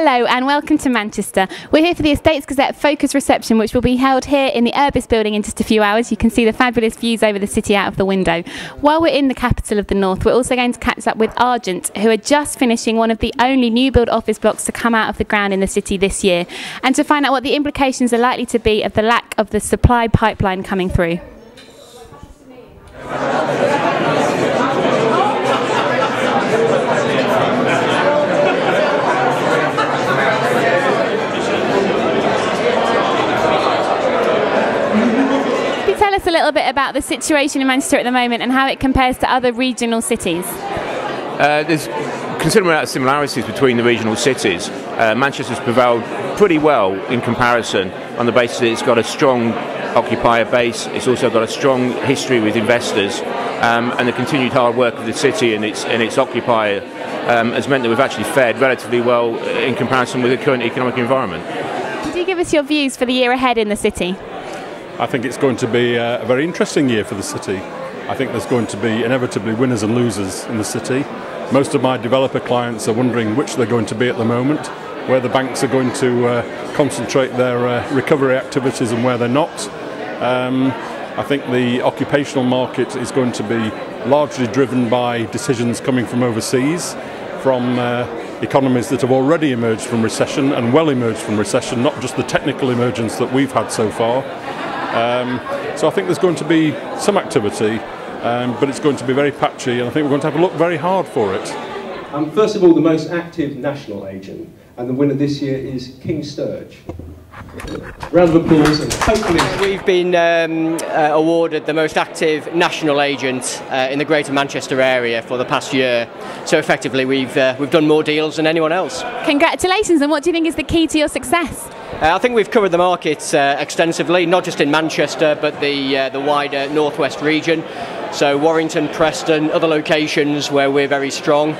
Hello and welcome to Manchester. We're here for the Estates Gazette Focus reception, which will be held here in the Urbis building in just a few hours. You can see the fabulous views over the city out of the window. While we're in the capital of the north, we're also going to catch up with Argent, who are just finishing one of the only new build office blocks to come out of the ground in the city this year, and to find out what the implications are likely to be of the lack of the supply pipeline coming through. Tell us a little bit about the situation in Manchester at the moment and how it compares to other regional cities. There's considerable amount of similarities between the regional cities. Manchester's prevailed pretty well in comparison on the basis that it's got a strong occupier base, it's also got a strong history with investors, and the continued hard work of the city and its occupier has meant that we've actually fared relatively well in comparison with the current economic environment. Could you give us your views for the year ahead in the city? I think it's going to be a very interesting year for the city. I think there's going to be inevitably winners and losers in the city. Most of my developer clients are wondering which they're going to be at the moment, where the banks are going to concentrate their recovery activities and where they're not. I think the occupational market is going to be largely driven by decisions coming from overseas, from economies that have already emerged from recession and well emerged from recession, not just the technical emergence that we've had so far. So I think there's going to be some activity, but it's going to be very patchy, and I think we're going to have to look very hard for it. First of all, the most active national agent, and the winner this year is King Sturge. Round of applause, and hopefully... We've been awarded the most active national agent in the Greater Manchester area for the past year. So effectively we've done more deals than anyone else. Congratulations, and what do you think is the key to your success? I think we've covered the market extensively, not just in Manchester but the wider northwest region. So Warrington, Preston, other locations where we're very strong.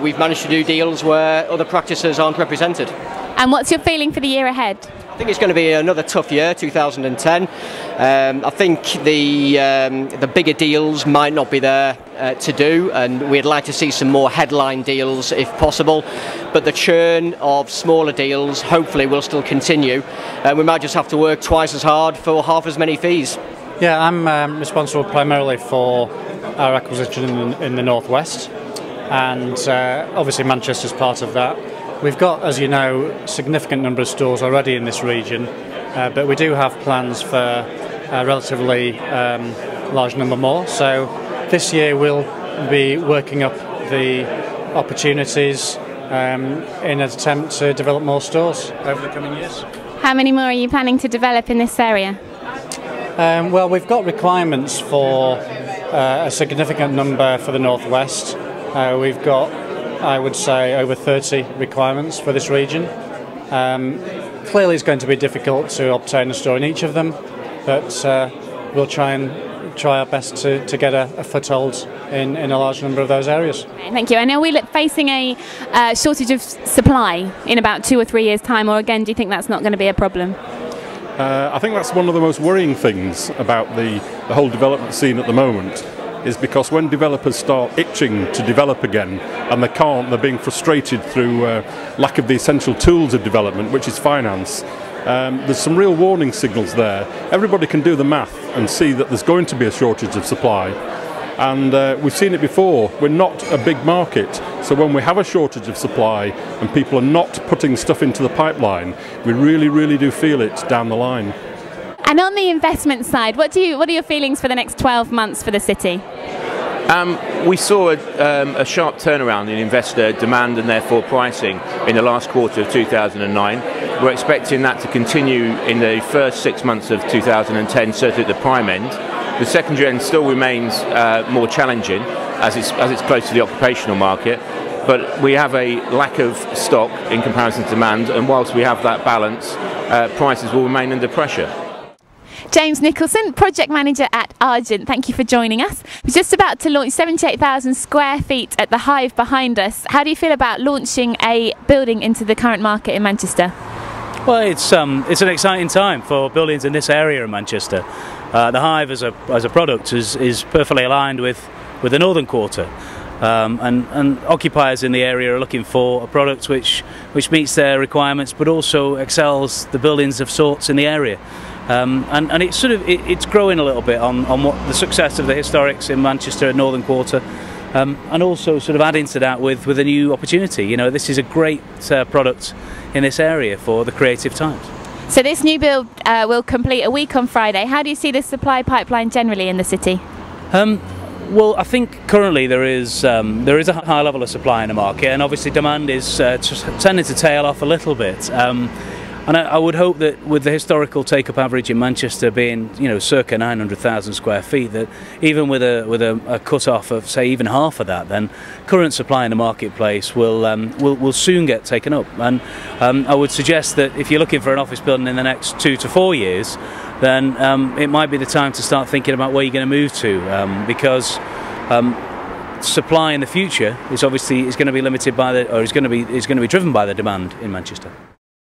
We've managed to do deals where other practices aren't represented. And what's your feeling for the year ahead? I think it's going to be another tough year, 2010. I think the bigger deals might not be there to do, and we'd like to see some more headline deals if possible. But the churn of smaller deals hopefully will still continue. We might just have to work twice as hard for half as many fees. Yeah, I'm responsible primarily for our acquisition in the northwest, and obviously Manchester's part of that. We've got, as you know, a significant number of stores already in this region, but we do have plans for a relatively large number more. So this year we'll be working up the opportunities in an attempt to develop more stores over the coming years. How many more are you planning to develop in this area? Well, we've got requirements for a significant number for the northwest. We've got, I would say, over 30 requirements for this region. Clearly it's going to be difficult to obtain a store in each of them, but we'll try our best to get a foothold in a large number of those areas. Thank you. And are we facing a shortage of supply in about 2 or 3 years' time, or again, do you think that's not going to be a problem? I think that's one of the most worrying things about the whole development scene at the moment, is because when developers start itching to develop again and they can't, they're being frustrated through lack of the essential tools of development, which is finance. There's some real warning signals there. Everybody can do the math and see that there's going to be a shortage of supply, and we've seen it before. We're not a big market, so when we have a shortage of supply and people are not putting stuff into the pipeline, we really do feel it down the line. And on the investment side, what are your feelings for the next 12 months for the city? We saw a sharp turnaround in investor demand and therefore pricing in the last quarter of 2009. We're expecting that to continue in the first 6 months of 2010, certainly at the prime end. The secondary end still remains more challenging as it's close to the occupational market, but we have a lack of stock in comparison to demand, and whilst we have that balance, prices will remain under pressure. James Nicholson, Project Manager at Argent, thank you for joining us. We're just about to launch 78,000 square feet at the Hive behind us. How do you feel about launching a building into the current market in Manchester? Well, it's an exciting time for buildings in this area of Manchester. The Hive as a product is perfectly aligned with the northern quarter. and occupiers in the area are looking for a product which meets their requirements, but also excels the buildings of sorts in the area. And it's it's growing a little bit on what the success of the historics in Manchester and Northern Quarter, and also sort of adding to that with a new opportunity. You know, this is a great product in this area for the creative times. So this new build will complete a week on Friday. How do you see the supply pipeline generally in the city? Well, I think currently there is a high level of supply in the market, and obviously demand is tending to tail off a little bit. And I would hope that with the historical take-up average in Manchester being, you know, circa 900,000 square feet, that even with a cut-off of, say, even half of that, then current supply in the marketplace will soon get taken up. And I would suggest that if you're looking for an office building in the next 2 to 4 years, then it might be the time to start thinking about where you're going to move to, because supply in the future is going to be limited by is going to be driven by the demand in Manchester.